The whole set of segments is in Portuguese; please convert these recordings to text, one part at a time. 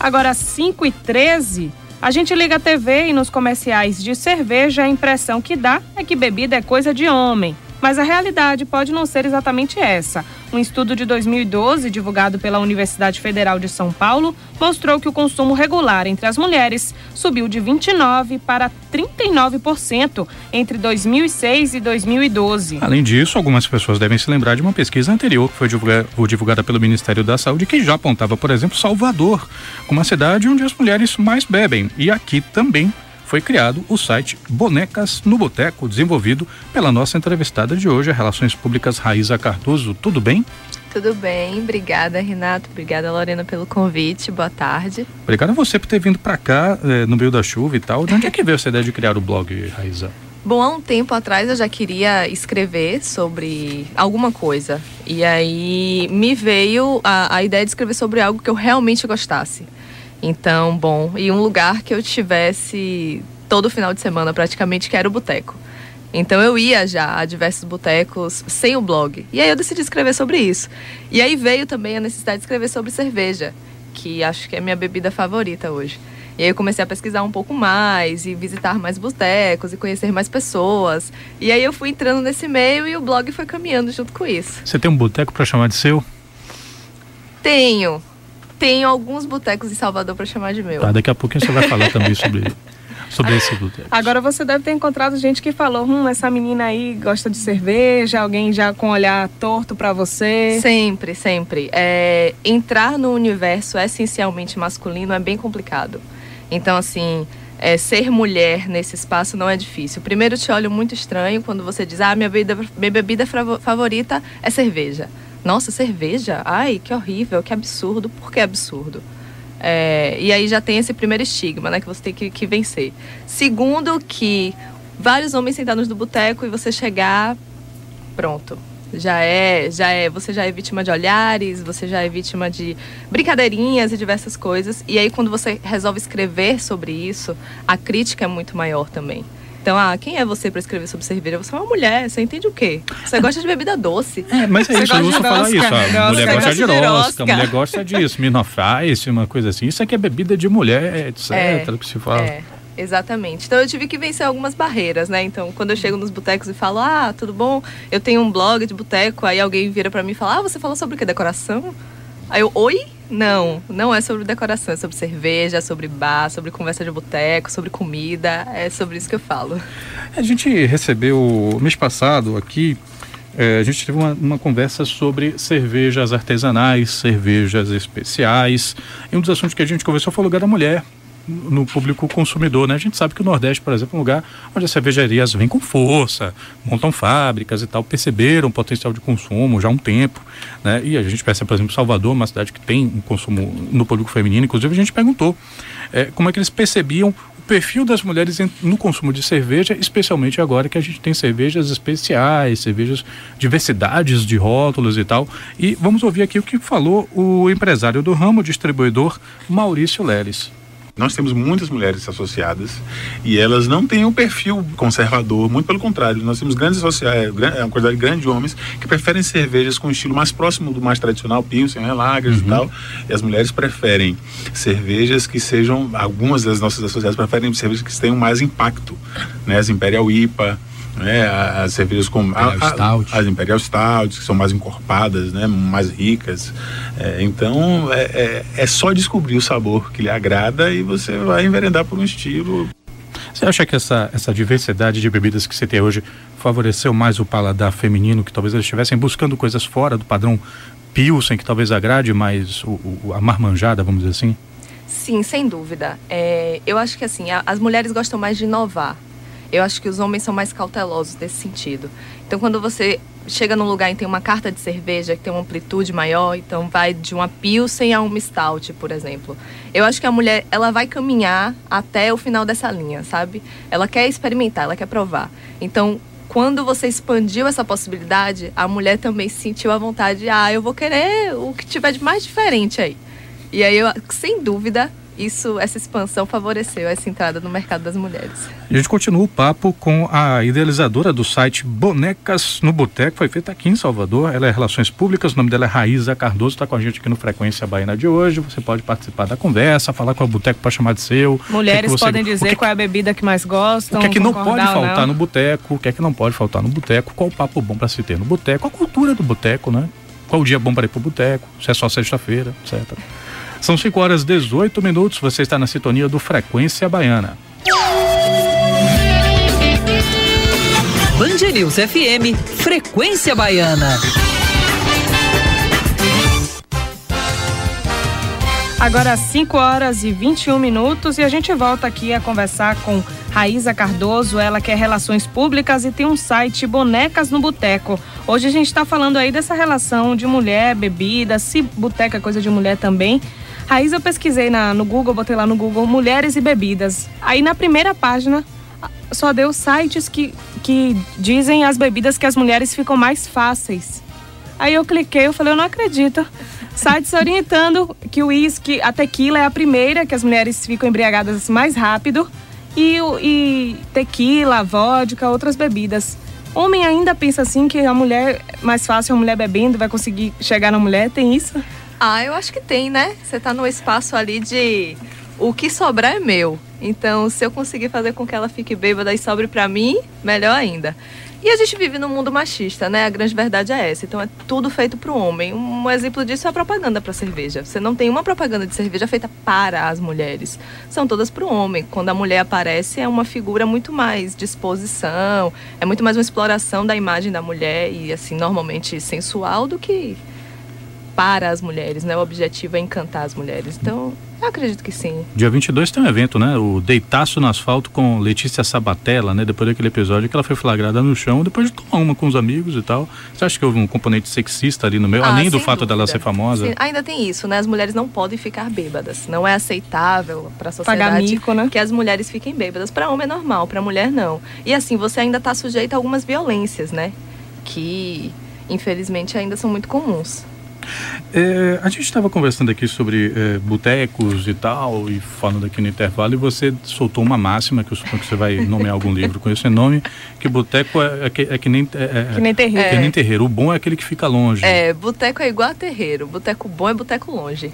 Agora, às 5h13, a gente liga a TV e nos comerciais de cerveja a impressão que dá é que bebida é coisa de homem. Mas a realidade pode não ser exatamente essa. Um estudo de 2012, divulgado pela Universidade Federal de São Paulo, mostrou que o consumo regular entre as mulheres subiu de 29% para 39% entre 2006 e 2012. Além disso, algumas pessoas devem se lembrar de uma pesquisa anterior que foi divulgada pelo Ministério da Saúde, que já apontava, por exemplo, Salvador, como a cidade onde as mulheres mais bebem. E aqui também foi criado o site Bonecas no Boteco, desenvolvido pela nossa entrevistada de hoje, a Relações Públicas Raíza Cardoso. Tudo bem? Tudo bem, obrigada, Renato, obrigada, Lorena, pelo convite, boa tarde. Obrigado a você por ter vindo para cá, no meio da chuva e tal. De onde é que veio essa ideia de criar o blog, Raíza? Bom, há um tempo atrás eu já queria escrever sobre alguma coisa, e aí me veio a ideia de escrever sobre algo que eu realmente gostasse. Então, bom, e um lugar que eu tivesse todo final de semana praticamente, que era o boteco. Então eu ia já a diversos botecos sem o blog. E aí eu decidi escrever sobre isso. E aí veio também a necessidade de escrever sobre cerveja, que acho que é a minha bebida favorita hoje. E aí eu comecei a pesquisar um pouco mais e visitar mais botecos e conhecer mais pessoas. E aí eu fui entrando nesse meio e o blog foi caminhando junto com isso. Você tem um boteco para chamar de seu? Tenho alguns botecos em Salvador para chamar de meu. Daqui a pouquinho você vai falar também sobre esse boteco. Agora você deve ter encontrado gente que falou, essa menina aí gosta de cerveja, alguém já com olhar torto para você. Sempre. Entrar no universo essencialmente masculino é bem complicado. Então, assim, ser mulher nesse espaço não é difícil. Primeiro te olho muito estranho quando você diz, minha bebida favorita é cerveja. Nossa, cerveja? Ai, que horrível, que absurdo. Por que absurdo? E aí já tem esse primeiro estigma, né, que você tem que vencer. Segundo, que vários homens sentados no boteco e você chegar, pronto. Você já é vítima de olhares, você já é vítima de brincadeirinhas e diversas coisas. E aí quando você resolve escrever sobre isso, a crítica é muito maior também. Então, quem é você para escrever sobre cerveja? Você é uma mulher, você entende o quê? Você gosta de bebida doce. Mas é isso, eu uso falar isso. A mulher gosta de rosca, a mulher gosta gosta disso, Smirnoff Ice, uma coisa assim. Isso aqui é bebida de mulher, etc, que se fala. Exatamente. Então eu tive que vencer algumas barreiras, né? Então, quando eu chego nos botecos e falo, tudo bom? Eu tenho um blog de boteco, aí alguém vira para mim e fala, você fala sobre o quê? Decoração? Aí eu, oi? Não é sobre decoração, é sobre cerveja, sobre bar, sobre conversa de boteco, sobre comida, é sobre isso que eu falo. A gente recebeu, mês passado aqui, a gente teve uma conversa sobre cervejas artesanais, cervejas especiais, e um dos assuntos que a gente conversou foi o lugar da mulher no público consumidor, né? A gente sabe que o Nordeste, por exemplo, é um lugar onde as cervejarias vêm com força, montam fábricas e tal, perceberam o potencial de consumo já há um tempo, né? E a gente percebe, por exemplo, Salvador, uma cidade que tem um consumo no público feminino. Inclusive a gente perguntou como é que eles percebiam o perfil das mulheres no consumo de cerveja, especialmente agora que a gente tem cervejas especiais, cervejas, diversidades de rótulos e tal. E vamos ouvir aqui o que falou o empresário do ramo, distribuidor Maurício Leles. Nós temos muitas mulheres associadas e elas não têm um perfil conservador, muito pelo contrário, nós temos uma quantidade grande de homens que preferem cervejas com estilo mais próximo do mais tradicional, Pilsen, Lagers e tal, e as mulheres preferem cervejas que sejam, algumas das nossas associadas preferem cervejas que tenham mais impacto, né? As Imperial IPA, as cervejas como as Imperial Stout, que são mais encorpadas, né, mais ricas. Então é só descobrir o sabor que lhe agrada e você vai enveredar por um estilo. Você acha que essa diversidade de bebidas que você tem hoje favoreceu mais o paladar feminino, que talvez eles estivessem buscando coisas fora do padrão Pilsen, que talvez agrade mais a marmanjada, vamos dizer assim? Sim, sem dúvida. Eu acho que assim, as mulheres gostam mais de inovar. Eu acho que os homens são mais cautelosos nesse sentido. Então, quando você chega num lugar e tem uma carta de cerveja que tem uma amplitude maior, então vai de uma Pilsen a uma Stout, por exemplo. Eu acho que a mulher, ela vai caminhar até o final dessa linha, sabe? Ela quer experimentar, ela quer provar. Então, quando você expandiu essa possibilidade, a mulher também sentiu a vontade de, eu vou querer o que tiver de mais diferente aí. E aí, sem dúvida, essa expansão favoreceu essa entrada no mercado das mulheres. A gente continua o papo com a idealizadora do site Bonecas no Boteco, foi feita aqui em Salvador. Ela é Relações Públicas, o nome dela é Raíza Cardoso, está com a gente aqui no Frequência Baiana de hoje. Você pode participar da conversa, falar com o Boteco para chamar de seu. Mulheres podem dizer qual é a bebida que mais gostam. O que é que não pode faltar no boteco, o que é que não pode faltar no boteco, qual o papo bom para se ter no boteco, a cultura do boteco, né? Qual o dia bom para ir pro boteco, se é só sexta-feira, etc. São 5h18, você está na sintonia do Frequência Baiana. Band News FM, Frequência Baiana. Agora 5h21 e a gente volta aqui a conversar com Raíza Cardoso, ela que é Relações Públicas e tem um site Bonecas no Boteco. Hoje a gente está falando aí dessa relação de mulher, bebida, se boteco é coisa de mulher também. Raíza, eu pesquisei no Google, botei lá no Google mulheres e bebidas. Aí na primeira página só deu sites que dizem as bebidas que as mulheres ficam mais fáceis. Aí eu cliquei, eu falei, eu não acredito. Sites orientando que o uísque, a tequila é a primeira, que as mulheres ficam embriagadas mais rápido. E tequila, vodka, outras bebidas. Homem ainda pensa assim que a mulher, mais fácil a mulher bebendo, vai conseguir chegar na mulher, tem isso? Eu acho que tem, né? Você tá no espaço ali de o que sobrar é meu. Então, se eu conseguir fazer com que ela fique bêbada e sobre pra mim, melhor ainda. E a gente vive num mundo machista, né? A grande verdade é essa. Então é tudo feito pro homem. Um exemplo disso é a propaganda pra cerveja. Você não tem uma propaganda de cerveja feita para as mulheres. São todas pro homem. Quando a mulher aparece, é uma figura muito mais de exposição, é muito mais uma exploração da imagem da mulher e, assim, normalmente sensual do que para as mulheres, né? O objetivo é encantar as mulheres. Então, eu acredito que sim. Dia 22 tem um evento, né? O Deitaço no Asfalto com Letícia Sabatella, né? Depois daquele episódio que ela foi flagrada no chão, depois de tomar uma com os amigos e tal. Você acha que houve um componente sexista ali no meio, além do fato dela ser famosa? Sim, ainda tem isso, né? As mulheres não podem ficar bêbadas. Não é aceitável para a sociedade pagar mico, né? Que as mulheres fiquem bêbadas. Para homem é normal, para mulher não. E assim, você ainda está sujeito a algumas violências, né? Que, infelizmente, ainda são muito comuns. A gente estava conversando aqui sobre botecos e tal, e falando aqui no intervalo, e você soltou uma máxima, que eu suponho que você vai nomear algum livro com esse nome, que boteco é que nem terreiro. Que nem terreiro. O bom é aquele que fica longe. Boteco é igual a terreiro. Boteco bom é boteco longe.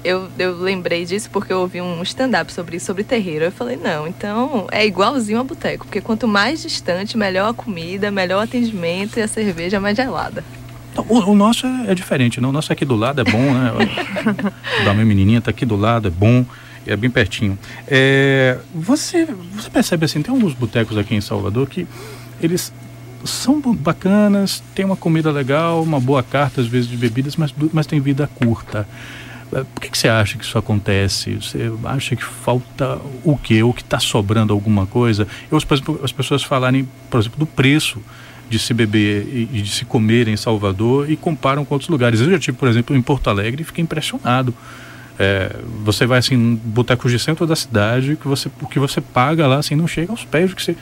Eu lembrei disso porque eu ouvi um stand-up sobre terreiro. Eu falei, não, então é igualzinho a boteco, porque quanto mais distante, melhor a comida, melhor o atendimento e a cerveja mais gelada. O nosso é diferente, não? O nosso aqui do lado é bom, né? O da minha menininha tá aqui do lado, é bom, é bem pertinho. Você percebe assim, tem alguns botecos aqui em Salvador que eles são bacanas, tem uma comida legal, uma boa carta às vezes de bebidas, mas tem vida curta. Por que você acha que isso acontece? Você acha que falta o quê? Ou que está sobrando alguma coisa? As pessoas falarem, por exemplo, do preço de se beber e de se comer em Salvador e comparam com outros lugares. Eu já estive, por exemplo, em Porto Alegre e fiquei impressionado. Você vai assim, em botecos de centro da cidade, o que você paga lá assim, não chega aos pés do que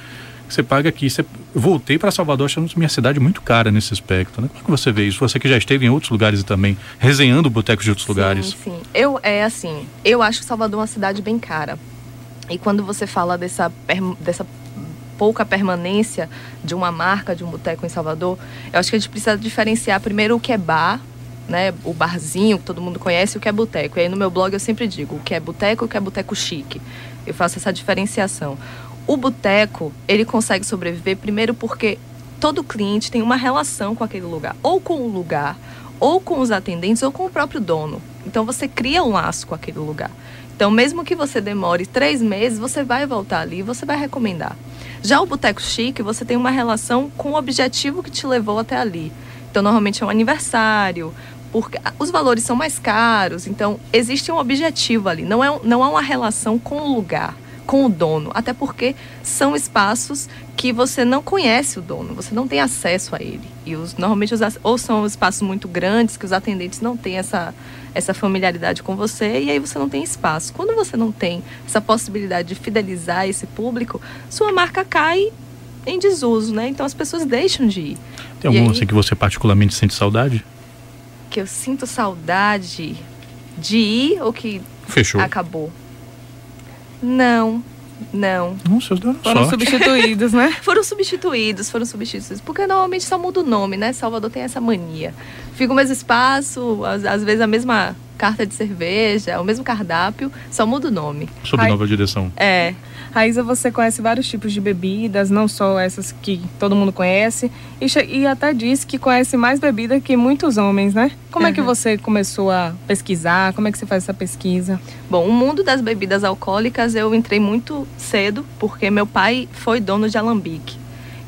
você paga aqui. Voltei para Salvador achando minha cidade muito cara nesse aspecto, né? Como é que você vê isso? Você que já esteve em outros lugares e também resenhando botecos de outros lugares. Sim. Eu acho Salvador uma cidade bem cara. E quando você fala dessa pouca permanência de uma marca, de um boteco em Salvador, eu acho que a gente precisa diferenciar primeiro o que é bar, né, o barzinho que todo mundo conhece, e o que é boteco. E aí no meu blog eu sempre digo o que é boteco e o que é boteco chique. Eu faço essa diferenciação. O boteco, ele consegue sobreviver primeiro porque todo cliente tem uma relação com aquele lugar, ou com o lugar, ou com os atendentes, ou com o próprio dono. Então você cria um laço com aquele lugar. Então mesmo que você demore 3 meses, você vai voltar ali e você vai recomendar. Já o boteco chique, você tem uma relação com o objetivo que te levou até ali. Então normalmente é um aniversário, porque os valores são mais caros, então existe um objetivo ali. Não há uma relação com o lugar, com o dono, até porque são espaços que você não conhece o dono, você não tem acesso a ele. E normalmente ou são espaços muito grandes que os atendentes não têm essa familiaridade com você, e aí você não tem espaço. Quando você não tem essa possibilidade de fidelizar esse público, sua marca cai em desuso, né? Então as pessoas deixam de ir. Tem algum assim que você particularmente sente saudade? Que eu sinto saudade? de ir ou que Fechou. acabou? Não. Nossa, deu Foram sorte. substituídos, né? Foram substituídos, porque normalmente só muda o nome, né? Salvador tem essa mania. Fica o mesmo espaço, às vezes a mesma carta de cerveja, o mesmo cardápio, só muda o nome. Sob nova direção. É. Raíza, você conhece vários tipos de bebidas, não só essas que todo mundo conhece, e até diz que conhece mais bebida que muitos homens, né? Como é que você começou a pesquisar? Como é que você faz essa pesquisa? Bom, o mundo das bebidas alcoólicas eu entrei muito cedo, porque meu pai foi dono de alambique.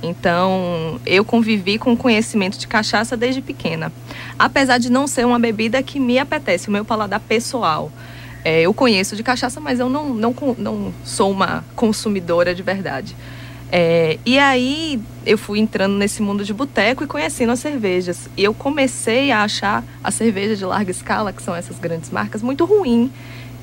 Então, eu convivi com conhecimento de cachaça desde pequena. Apesar de não ser uma bebida que me apetece, o meu paladar pessoal. Eu conheço de cachaça, mas eu não sou uma consumidora de verdade. E aí, eu fui entrando nesse mundo de boteco e conhecendo as cervejas. E eu comecei a achar a cerveja de larga escala, que são essas grandes marcas, muito ruim.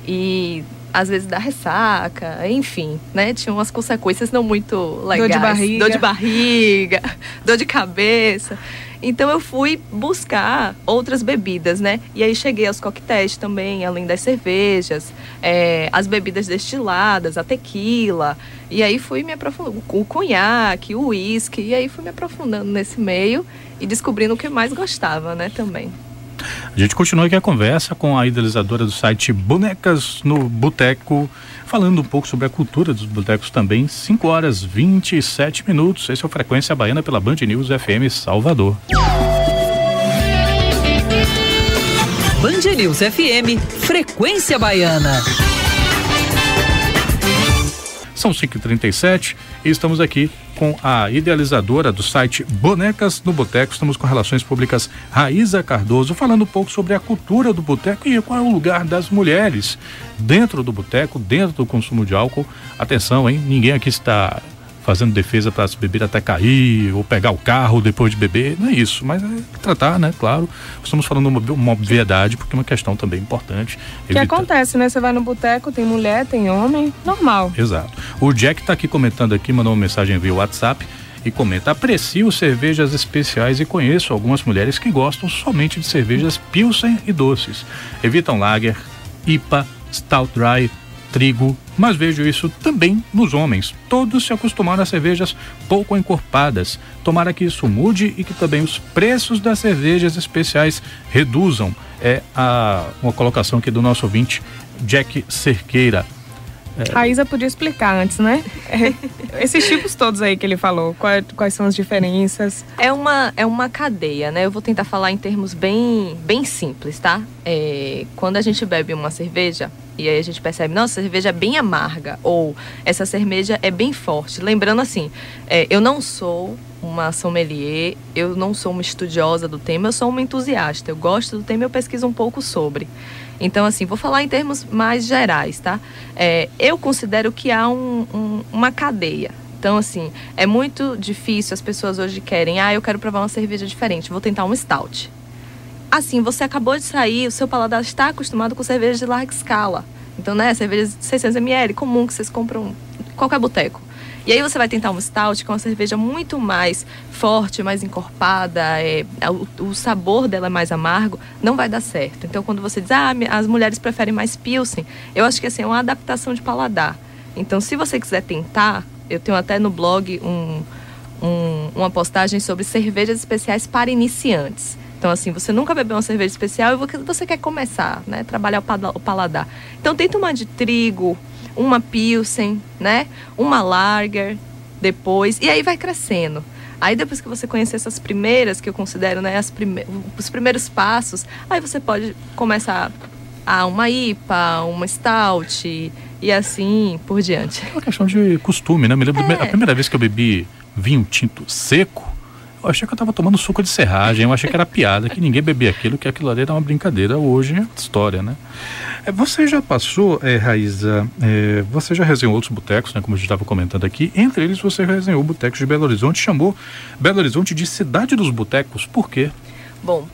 E às vezes dá ressaca, enfim, né? Tinha umas consequências não muito legais. Dor de barriga, dor de cabeça. Então eu fui buscar outras bebidas, né? E aí cheguei aos coquetéis também, além das cervejas, as bebidas destiladas, a tequila. E aí fui me aprofundando, o conhaque, o uísque, e aí fui me aprofundando nesse meio e descobrindo o que mais gostava, né, também. A gente continua aqui a conversa com a idealizadora do site Bonecas no Boteco, falando um pouco sobre a cultura dos botecos também. 5h27. Esse é o Frequência Baiana pela Band News FM Salvador. Band News FM, Frequência Baiana. São 5h37 e estamos aqui com a idealizadora do site Bonecas no Boteco. Estamos com Relações Públicas Raíza Cardoso, falando um pouco sobre a cultura do boteco e qual é o lugar das mulheres dentro do boteco, dentro do consumo de álcool. Atenção, hein? Ninguém aqui está fazendo defesa para se beber até cair ou pegar o carro depois de beber, não é isso, mas é tratar, né, claro, estamos falando uma obviedade, porque é uma questão também importante. Que acontece, né, você vai no boteco, tem mulher, tem homem, normal. Exato. O Jack está aqui comentando aqui, mandou uma mensagem via WhatsApp e comenta: aprecio cervejas especiais e conheço algumas mulheres que gostam somente de cervejas Pilsen e doces, evitam Lager, IPA, Stout Dry, trigo, mas vejo isso também nos homens. Todos se acostumaram a cervejas pouco encorpadas. Tomara que isso mude e que também os preços das cervejas especiais reduzam. Uma colocação aqui do nosso ouvinte, Jack Cerqueira. A Isa podia explicar antes, né? Esses tipos todos aí que ele falou, quais são as diferenças? É uma cadeia, né? Eu vou tentar falar em termos bem simples, tá? Quando a gente bebe uma cerveja, e aí a gente percebe, nossa, a cerveja é bem amarga, ou essa cerveja é bem forte. Lembrando assim, eu não sou uma sommelier, eu não sou uma estudiosa do tema, eu sou uma entusiasta. Eu gosto do tema, eu pesquiso um pouco sobre. Então, assim, vou falar em termos mais gerais, tá? Eu considero que há uma cadeia. Então, assim, é muito difícil, as pessoas hoje querem, eu quero provar uma cerveja diferente, vou tentar um stout. Assim, você acabou de sair, o seu paladar está acostumado com cerveja de larga escala. Então, né, cerveja de 600 ml, comum que vocês compram em qualquer boteco. E aí você vai tentar um stout, que é uma cerveja muito mais forte, mais encorpada, o sabor dela é mais amargo, não vai dar certo. Então, quando você diz, as mulheres preferem mais Pilsen, eu acho que assim, é uma adaptação de paladar. Então, se você quiser tentar, eu tenho até no blog uma postagem sobre cervejas especiais para iniciantes. Então, assim, você nunca bebeu uma cerveja especial e você quer começar, né? Trabalhar o paladar. Então, tenta uma de trigo, uma Pilsen, né? Uma Lager, depois. E aí vai crescendo. Aí, depois que você conhecer essas primeiras, que eu considero, né? Os primeiros passos, aí você pode começar uma IPA, uma Stout e assim por diante. É uma questão de costume, né? Me lembro a primeira vez que eu bebi vinho tinto seco, eu achei que eu estava tomando suco de serragem, eu achei que era piada, que ninguém bebia aquilo, que aquilo ali era uma brincadeira. Hoje é história, né? Você já passou, Raíza, você já resenhou outros botecos, né? Como a gente estava comentando aqui, entre eles você resenhou botecos de Belo Horizonte, chamou Belo Horizonte de cidade dos botecos, por quê? Bom,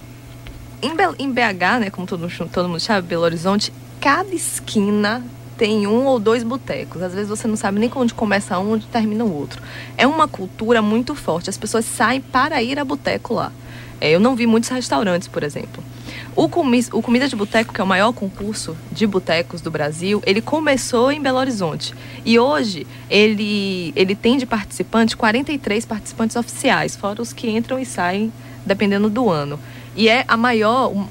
em BH, né, como todo mundo sabe, Belo Horizonte, cada esquina tem um ou dois botecos. Às vezes você não sabe nem onde começa um, onde termina o outro. É uma cultura muito forte. As pessoas saem para ir a boteco lá. Eu não vi muitos restaurantes, por exemplo. O Comida de Boteco, que é o maior concurso de botecos do Brasil, ele começou em Belo Horizonte. E hoje ele tem de participantes 43 participantes oficiais, fora os que entram e saem dependendo do ano. E é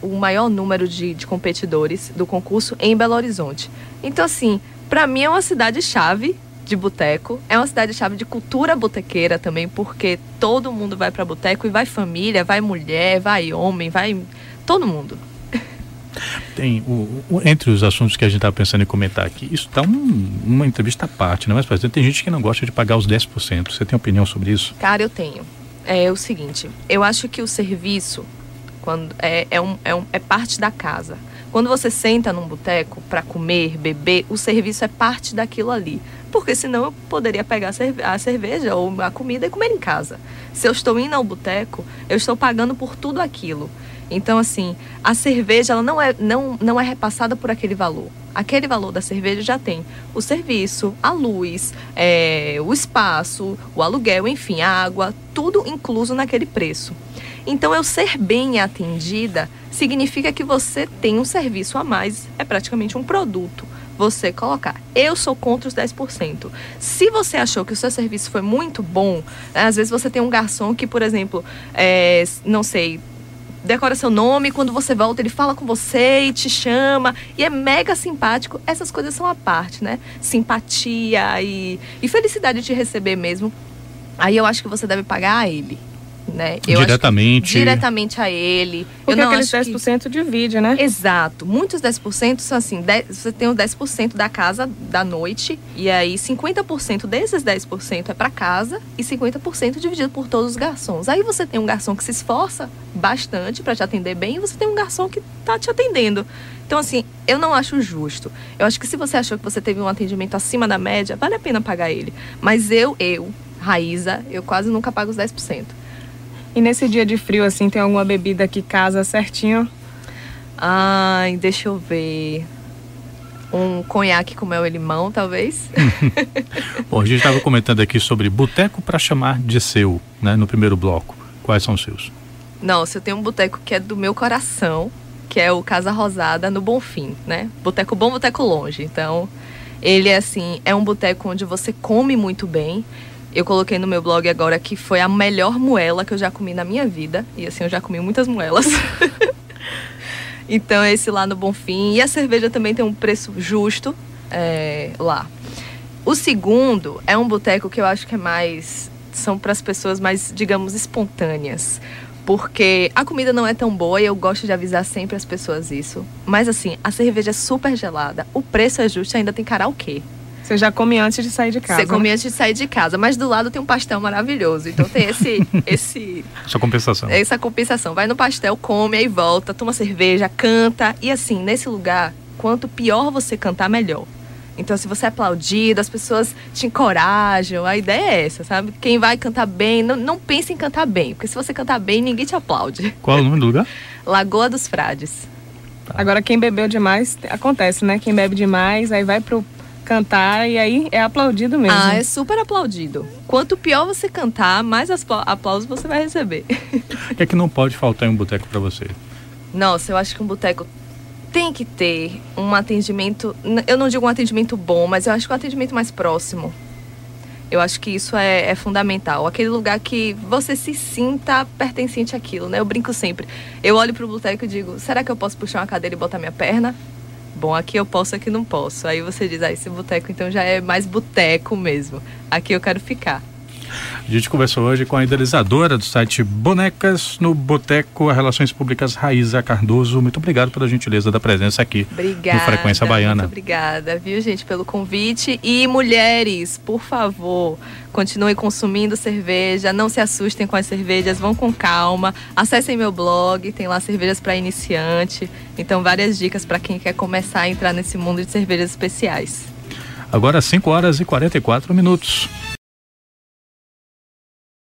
o maior número de competidores do concurso em Belo Horizonte. Então, assim, para mim é uma cidade-chave de boteco, é uma cidade-chave de cultura botequeira também, porque todo mundo vai para boteco e vai família, vai mulher, vai homem, vai todo mundo. Tem entre os assuntos que a gente estava pensando em comentar aqui, isso está uma entrevista à parte, né? Mas, por exemplo, tem gente que não gosta de pagar os 10%. Você tem opinião sobre isso? Cara, eu tenho. É o seguinte, eu acho que o serviço é parte da casa. Quando você senta num boteco para comer, beber, o serviço é parte daquilo ali. Porque senão eu poderia pegar a cerveja ou a comida e comer em casa. Se eu estou indo ao boteco, eu estou pagando por tudo aquilo. Então, assim, a cerveja ela não é repassada por aquele valor. Aquele valor da cerveja já tem o serviço, a luz, o espaço, o aluguel, enfim, a água, tudo incluso naquele preço. Então, eu ser bem atendida significa que você tem um serviço a mais, é praticamente um produto. Você colocar. Eu sou contra os 10%. Se você achou que o seu serviço foi muito bom, às vezes você tem um garçom que, por exemplo, não sei, decora seu nome, quando você volta ele fala com você e te chama e é mega simpático. Essas coisas são à parte, né? Simpatia e felicidade de te receber mesmo. Aí eu acho que você deve pagar a ele. Né? Diretamente a ele. Porque aqueles 10% divide, né? Exato. Muitos 10% são assim, você tem os 10% da casa da noite, e aí 50% desses 10% é para casa e 50% dividido por todos os garçons. Aí você tem um garçom que se esforça bastante para te atender bem e você tem um garçom que tá te atendendo. Então, assim, eu não acho justo. Eu acho que se você achou que você teve um atendimento acima da média, vale a pena pagar ele. Mas Raíza, eu quase nunca pago os 10%. E nesse dia de frio, assim, tem alguma bebida que casa certinho? Ai, deixa eu ver. Um conhaque com mel e limão, talvez. Bom, a gente estava comentando aqui sobre boteco para chamar de seu, né, no primeiro bloco. Quais são os seus? Nossa, eu tenho um boteco que é do meu coração, que é o Casa Rosada, no Bonfim, né? Boteco bom, boteco longe. Então, ele é assim, é um boteco onde você come muito bem. Eu coloquei no meu blog agora que foi a melhor moela que eu já comi na minha vida. E assim, eu já comi muitas moelas. Então, esse lá no Bonfim. E a cerveja também tem um preço justo lá. O segundo é um boteco que eu acho que são para as pessoas mais, digamos, espontâneas. Porque a comida não é tão boa e eu gosto de avisar sempre as pessoas isso. Mas assim, a cerveja é super gelada, o preço é justo e ainda tem karaokê. Você já come antes de sair de casa. Você come antes de sair de casa, mas do lado tem um pastel maravilhoso. Então tem essa compensação. Essa compensação. Vai no pastel, come, aí volta, toma cerveja, canta. E assim, nesse lugar, quanto pior você cantar, melhor. Então, se você é aplaudido, as pessoas te encorajam. A ideia é essa, sabe? Quem vai cantar bem, não pense em cantar bem. Porque se você cantar bem, ninguém te aplaude. Qual é o nome do lugar? Lagoa dos Frades. Agora, quem bebeu demais, acontece, né? Quem bebe demais, aí vai pro cantar e aí é aplaudido mesmo. Ah, é super aplaudido. Quanto pior você cantar, mais aplausos você vai receber. O que é que não pode faltar em um boteco para você? Nossa, eu acho que um boteco tem que ter um atendimento, eu não digo um atendimento bom, mas eu acho que um atendimento mais próximo. Eu acho que isso é fundamental. Aquele lugar que você se sinta pertencente àquilo, né? Eu brinco sempre. Eu olho pro boteco e digo, será que eu posso puxar uma cadeira e botar minha perna? Bom, aqui eu posso, aqui não posso. Aí você diz, esse boteco então já é mais boteco mesmo. Aqui eu quero ficar. A gente conversou hoje com a idealizadora do site Bonecas no Boteco, Relações Públicas, Raíza Cardoso. Muito obrigado pela gentileza da presença aqui no Frequência Baiana. Muito obrigada, viu, gente, pelo convite. E mulheres, por favor, continuem consumindo cerveja, não se assustem com as cervejas, vão com calma. Acessem meu blog, tem lá cervejas para iniciante. Então, várias dicas para quem quer começar a entrar nesse mundo de cervejas especiais. Agora 5 horas e 44 minutos.